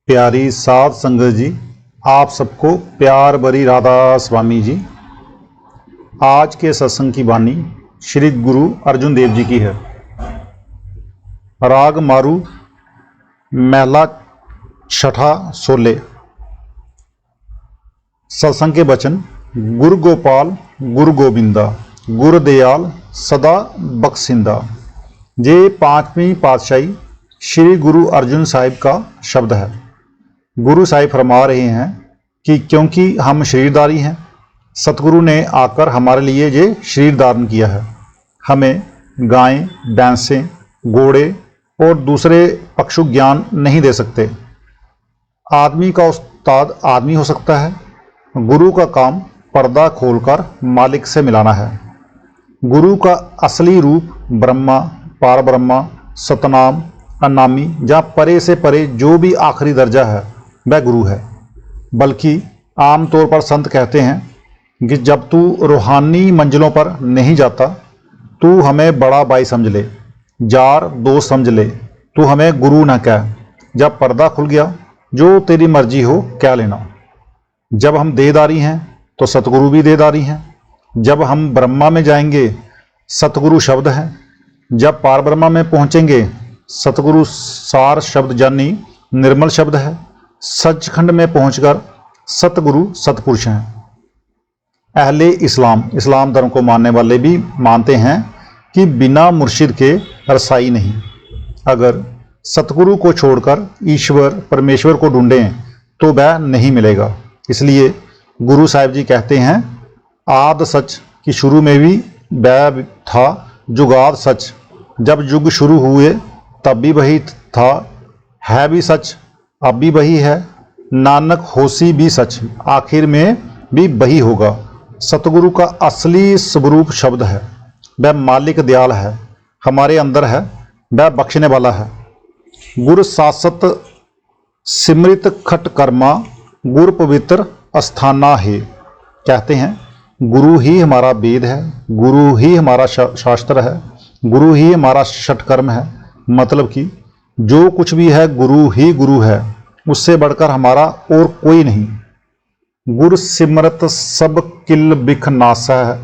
प्यारी साध संगत जी, आप सबको प्यार भरी राधा स्वामी जी। आज के सत्संग की वाणी श्री गुरु अर्जुन देव जी की है। राग मारू महला छठा सोले। सत्संग के वचन। गुरु गोपाल गुरु गोविंदा गुरु दयाल सदा बख्शिंदा। ये पांचवी पातशाही श्री गुरु अर्जुन साहिब का शब्द है। गुरु साहिब फरमा रहे हैं कि क्योंकि हम शरीरधारी हैं, सतगुरु ने आकर हमारे लिए ये शरीर धारण किया है। हमें गायें, भैंसें, घोड़े और दूसरे पशु ज्ञान नहीं दे सकते। आदमी का उस्ताद आदमी हो सकता है। गुरु का काम पर्दा खोलकर मालिक से मिलाना है। गुरु का असली रूप ब्रह्मा, पार ब्रह्मा, सतनाम, अनामी या परे से परे जो भी आखिरी दर्जा है वह गुरु है। बल्कि आम तौर पर संत कहते हैं कि जब तू रूहानी मंजिलों पर नहीं जाता, तू हमें बड़ा भाई समझ ले, जार दोस्त समझ ले, तू हमें गुरु ना कह। जब पर्दा खुल गया, जो तेरी मर्जी हो क्या लेना। जब हम देहधारी हैं तो सतगुरु भी देहधारी हैं। जब हम ब्रह्मा में जाएंगे, सतगुरु शब्द है। जब पार ब्रह्मा में पहुंचेंगे, सतगुरु सार शब्द जानी निर्मल शब्द है। सचखंड में पहुंचकर सतगुरु सतपुरुष हैं। अहले इस्लाम धर्म को मानने वाले भी मानते हैं कि बिना मुर्शिद के रसाई नहीं। अगर सतगुरु को छोड़कर ईश्वर परमेश्वर को ढूंढें तो वह नहीं मिलेगा। इसलिए गुरु साहिब जी कहते हैं, आद सच कि शुरू में भी वह था, जुगाद सच जब युग शुरू हुए तब भी वही था, है भी सच अब भी वही है, नानक होसी भी सच आखिर में भी वही होगा। सतगुरु का असली स्वरूप शब्द है। वह मालिक दयाल है, हमारे अंदर है, वह बख्शने वाला है। गुर सासत सिमृत खट कर्मा गुर पवित्र अस्थाना है। कहते हैं गुरु ही हमारा वेद है, गुरु ही हमारा शास्त्र है, गुरु ही हमारा षटकर्म है। मतलब कि जो कुछ भी है गुरु ही गुरु है, उससे बढ़कर हमारा और कोई नहीं। गुर सिमरत सब किल बिख नासा है,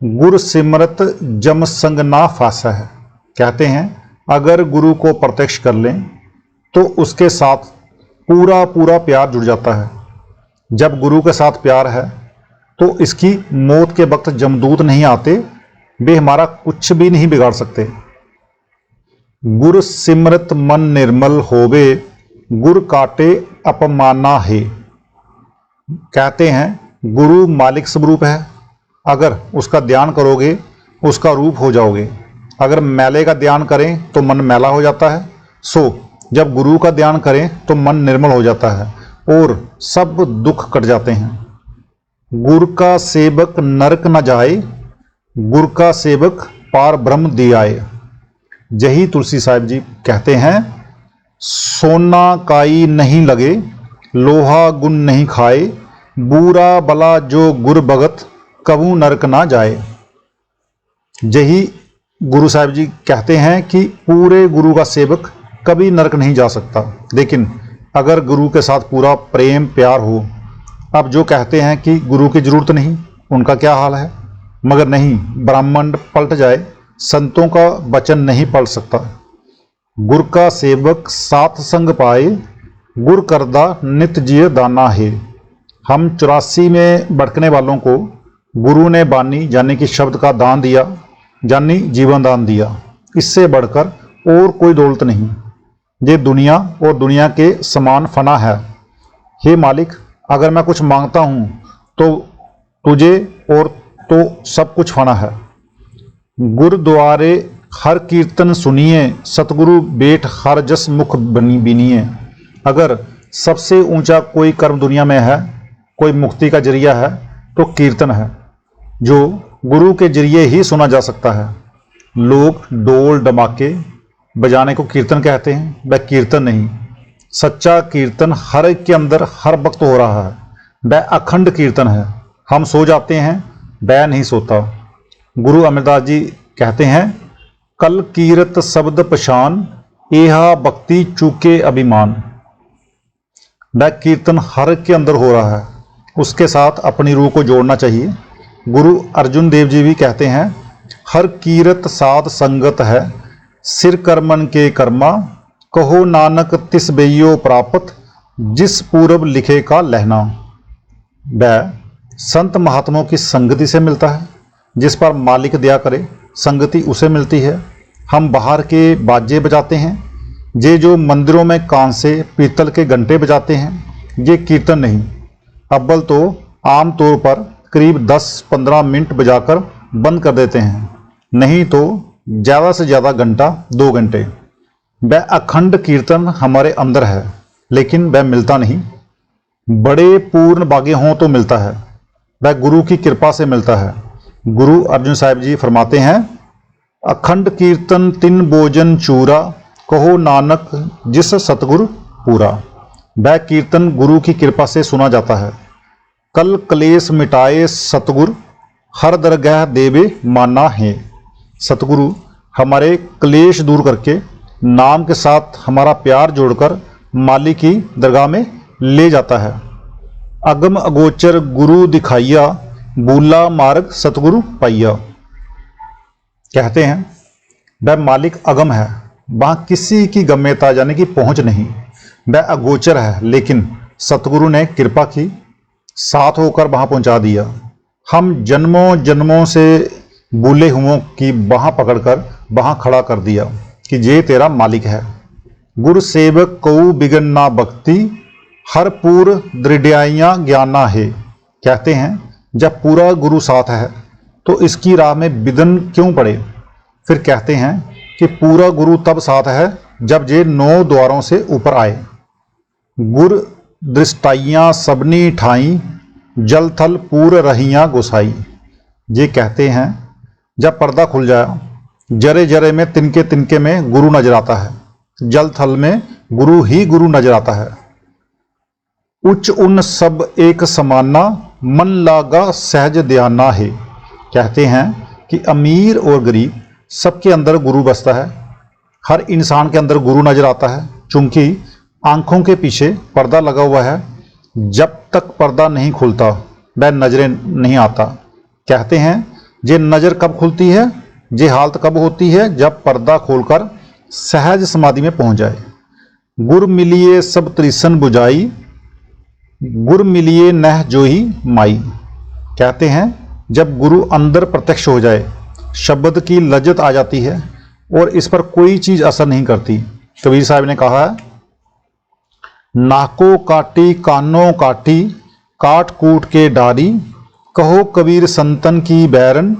गुर सिमरत जम संग ना फासा है। कहते हैं अगर गुरु को प्रत्यक्ष कर लें तो उसके साथ पूरा पूरा प्यार जुड़ जाता है। जब गुरु के साथ प्यार है तो इसकी मौत के वक्त जमदूत नहीं आते, वे हमारा कुछ भी नहीं बिगाड़ सकते। गुर सिमरत मन निर्मल होवे, गुर काटे अपमाना है। कहते हैं गुरु मालिक स्वरूप है। अगर उसका ध्यान करोगे उसका रूप हो जाओगे। अगर मैले का ध्यान करें तो मन मैला हो जाता है। सो जब गुरु का ध्यान करें तो मन निर्मल हो जाता है और सब दुख कट जाते हैं। गुर का सेवक नरक न जाए, गुर का सेवक पार ब्रह्म दियाए। यही तुलसी साहिब जी कहते हैं, सोना काई नहीं लगे, लोहा गुण नहीं खाए, बुरा भला जो गुर भगत कबू नरक ना जाए। यही गुरु साहिब जी कहते हैं कि पूरे गुरु का सेवक कभी नरक नहीं जा सकता। लेकिन अगर गुरु के साथ पूरा प्रेम प्यार हो। अब जो कहते हैं कि गुरु की जरूरत नहीं, उनका क्या हाल है। मगर नहीं, ब्रह्मांड पलट जाए, संतों का वचन नहीं पलट सकता। गुर का सेवक सात संग पाए, गुर करदा नित जिय दाना है। हम 84 में भटकने वालों को गुरु ने बानी यानी कि शब्द का दान दिया, यानी जीवन दान दिया। इससे बढ़कर और कोई दौलत नहीं। ये दुनिया और दुनिया के समान फना है। हे मालिक, अगर मैं कुछ मांगता हूँ तो तुझे और तो सब कुछ फना है। गुरुद्वारे हर कीर्तन सुनिए, सतगुरु बेट हर जस मुख बीनिए। अगर सबसे ऊंचा कोई कर्म दुनिया में है, कोई मुक्ति का जरिया है तो कीर्तन है, जो गुरु के जरिए ही सुना जा सकता है। लोग डोल डमाके बजाने को कीर्तन कहते हैं, वह कीर्तन नहीं। सच्चा कीर्तन हर एक के अंदर हर वक्त हो रहा है, वह अखंड कीर्तन है। हम सो जाते हैं, वह नहीं सोता। गुरु अमरदास जी कहते हैं, कल कीरत शब्द पशान, एहा भक्ति चूके अभिमान। वह कीर्तन हर के अंदर हो रहा है, उसके साथ अपनी रूह को जोड़ना चाहिए। गुरु अर्जुन देव जी भी कहते हैं, हर कीरत साध संगत है, सिर करमन के कर्मा, कहो नानक तिस बेयो प्रापत, जिस पूरब लिखे का लहना। वह संत महात्माओं की संगति से मिलता है, जिस पर मालिक दया करे संगति उसे मिलती है। हम बाहर के बाजे बजाते हैं, ये जो मंदिरों में कांसे पीतल के घंटे बजाते हैं, ये कीर्तन नहीं। अव्वल तो आम तौर पर करीब 10-15 मिनट बजाकर बंद कर देते हैं, नहीं तो ज़्यादा से ज़्यादा घंटा 2 घंटे। वह अखंड कीर्तन हमारे अंदर है, लेकिन वह मिलता नहीं। बड़े पूर्ण भाग्य हों तो मिलता है, वह गुरु की कृपा से मिलता है। गुरु अर्जुन साहिब जी फरमाते हैं, अखंड कीर्तन तिन भोजन चूरा, कहो नानक जिस सतगुरु पूरा। वह कीर्तन गुरु की कृपा से सुना जाता है। कल कलेश मिटाए सतगुरु, हर दरगाह देवे माना है। सतगुरु हमारे क्लेश दूर करके नाम के साथ हमारा प्यार जोड़कर मालिक की दरगाह में ले जाता है। अगम अगोचर गुरु दिखाइया, बूला मार्ग सतगुरु पाइया। कहते हैं वह मालिक अगम है, वहाँ किसी की गम्यता यानी कि पहुँच नहीं। वह अगोचर है, लेकिन सतगुरु ने कृपा की, साथ होकर वहाँ पहुँचा दिया। हम जन्मों जन्मों से भूले हुओं की बाह पकड़कर वहाँ खड़ा कर दिया कि ये तेरा मालिक है। गुरु सेवक कऊ बिगन ना भक्ति, हर पूर दृढ़ियाइयाँ ज्ञाना है। कहते हैं जब पूरा गुरु साथ है तो इसकी राह में विघ्न क्यों पड़े। फिर कहते हैं कि पूरा गुरु तब साथ है जब ये 9 द्वारों से ऊपर आए। गुर दृष्टाइयाँ सबनी ठाई, जल थल पूर रहियाँ गोसाई। ये कहते हैं जब पर्दा खुल जाए, जरे जरे में तिनके तिनके में गुरु नजर आता है, जल थल में गुरु ही गुरु नजर आता है। उच्च उन सब एक समाना, मन लागा सहज ध्याना है। कहते हैं कि अमीर और गरीब सबके अंदर गुरु बसता है। हर इंसान के अंदर गुरु नजर आता है, चूंकि आंखों के पीछे पर्दा लगा हुआ है। जब तक पर्दा नहीं खुलता वह नजरें नहीं आता। कहते हैं ये नज़र कब खुलती है, ये हालत कब होती है, जब पर्दा खोलकर सहज समाधि में पहुंच जाए। गुर मिलिए सब त्रिसन बुझाई, गुर मिलिए नह जोही माई। कहते हैं जब गुरु अंदर प्रत्यक्ष हो जाए, शब्द की लज्जत आ जाती है और इस पर कोई चीज़ असर नहीं करती। कबीर साहब ने कहा है, नाको काटी कानों काटी, काट कूट के डारी, कहो कबीर संतन की बैरन,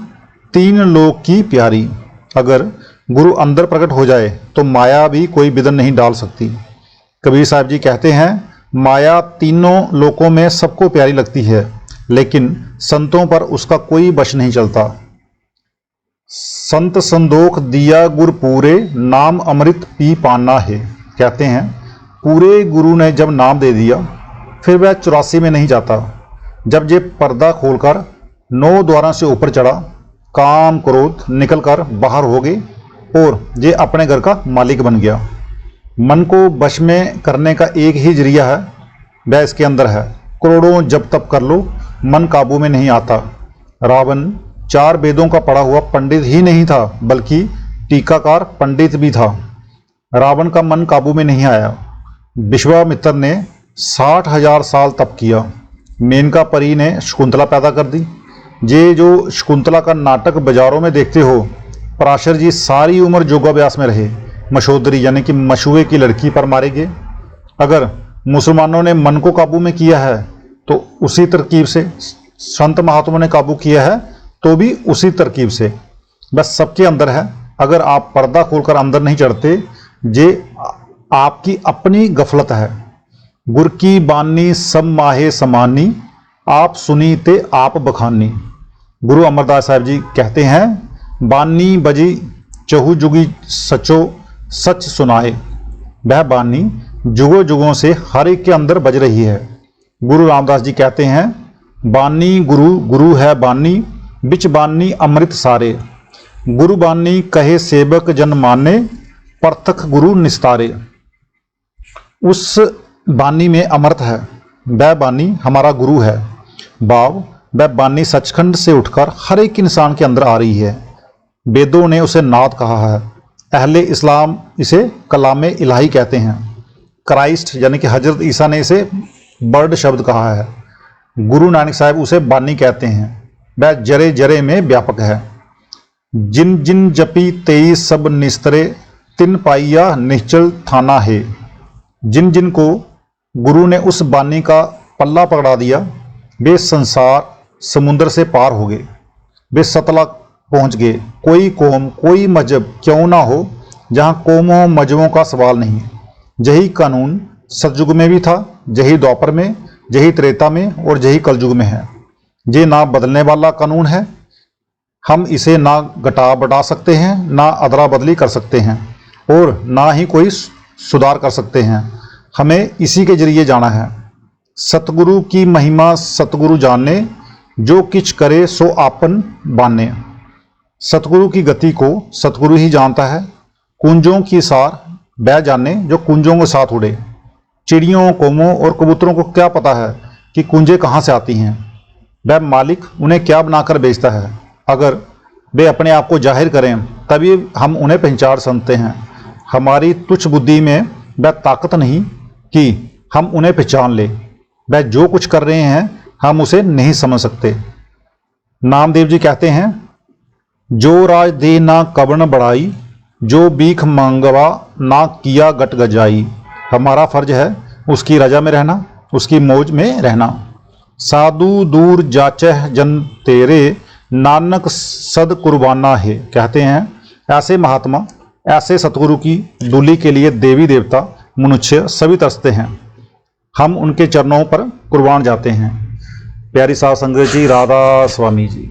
3 लोक की प्यारी। अगर गुरु अंदर प्रकट हो जाए तो माया भी कोई विघ्न नहीं डाल सकती। कबीर साहब जी कहते हैं माया तीनों लोकों में सबको प्यारी लगती है, लेकिन संतों पर उसका कोई वश नहीं चलता। संत संदोख दिया गुर पूरे, नाम अमृत पी पाना है। कहते हैं पूरे गुरु ने जब नाम दे दिया फिर वह 84 में नहीं जाता। जब ये पर्दा खोलकर 9 द्वारों से ऊपर चढ़ा, काम क्रोध निकलकर बाहर हो गए और ये अपने घर का मालिक बन गया। मन को वश में करने का एक ही जरिया है, वह इसके अंदर है। करोड़ों जब तप कर लो, मन काबू में नहीं आता। रावण 4 वेदों का पढ़ा हुआ पंडित ही नहीं था, बल्कि टीकाकार पंडित भी था। रावण का मन काबू में नहीं आया। विश्वामित्र ने 60,000 साल तप किया। मेनका परी ने शकुंतला पैदा कर दी। ये जो शकुंतला का नाटक बाजारों में देखते हो, पराशर जी सारी उम्र योगाभ्यास में रहे। मशोदरी यानी कि मशुए की लड़की पर मारे गए। अगर मुसलमानों ने मन को काबू में किया है तो उसी तरकीब से, संत महात्माओं ने काबू किया है तो भी उसी तरकीब से, बस सबके अंदर है। अगर आप पर्दा खोलकर अंदर नहीं चढ़ते, ये आपकी अपनी गफलत है। गुर की बानी सब माहे समानी, आप सुनी ते आप बखानी। गुरु अमरदास साहब जी कहते हैं, बानी बजी चहु जुगी सचो सच सुनाए। वह बानी जुगों जुगों से हर एक के अंदर बज रही है। गुरु रामदास जी कहते हैं, बानी गुरु गुरु है बानी, बिच बानी अमृत सारे। गुरु बानी कहे सेवक जन माने, परतख गुरु निस्तारे। उस बानी में अमृत है, वह बानी हमारा गुरु है। भाव, वह बानी सचखंड से उठकर हर एक इंसान के अंदर आ रही है। वेदों ने उसे नात कहा है। अहले इस्लाम इसे कलाम इलाही कहते हैं। क्राइस्ट यानी कि हजरत ईसा ने इसे वर्ड शब्द कहा है। गुरु नानक साहब उसे बानी कहते हैं। वह जरे जरे में व्यापक है। जिन जिन जपी 23 सब निस्तरे, तिन पाइया निश्चल थाना है। जिन जिन को गुरु ने उस बानी का पल्ला पकड़ा दिया, वे संसार समुद्र से पार हो गए, वे सतला पहुंच गए। कोई कौम, कोई मजहब क्यों ना हो जहां कौमों मजहबों का सवाल नहीं। यही कानून सतयुग में भी था, यही द्वापर में, यही त्रेता में और यही कलयुग में है। ये ना बदलने वाला कानून है। हम इसे ना घटा बढ़ा सकते हैं, ना अदला बदली कर सकते हैं और ना ही कोई सुधार कर सकते हैं। हमें इसी के जरिए जाना है। सतगुरु की महिमा सतगुरु जाने, जो किछ करे सो आपन बाने। सतगुरु की गति को सतगुरु ही जानता है। कुंजों की सार वह जाने जो कुंजों के साथ उड़े। चिड़ियों, कौमों और कबूतरों को क्या पता है कि कुंजें कहाँ से आती हैं? वह मालिक उन्हें क्या बनाकर बेचता है? अगर वे अपने आप को जाहिर करें तभी हम उन्हें पहचान सकते हैं। हमारी तुच्छ बुद्धि में वह ताकत नहीं कि हम उन्हें पहचान ले। वह जो कुछ कर रहे हैं हम उसे नहीं समझ सकते। नामदेव जी कहते हैं, जो राज दे ना कबन बढ़ाई, जो भीख मांगवा ना किया गट गजाई। हमारा फर्ज है उसकी रजा में रहना, उसकी मौज में रहना। साधु दूर जाचह जन तेरे, नानक सद कुर्बाना है। कहते हैं ऐसे महात्मा, ऐसे सतगुरु की दूली के लिए देवी देवता मनुष्य सभी तरसते हैं। हम उनके चरणों पर कुर्बान जाते हैं। प्यारी साध संगत जी, राधा स्वामी जी।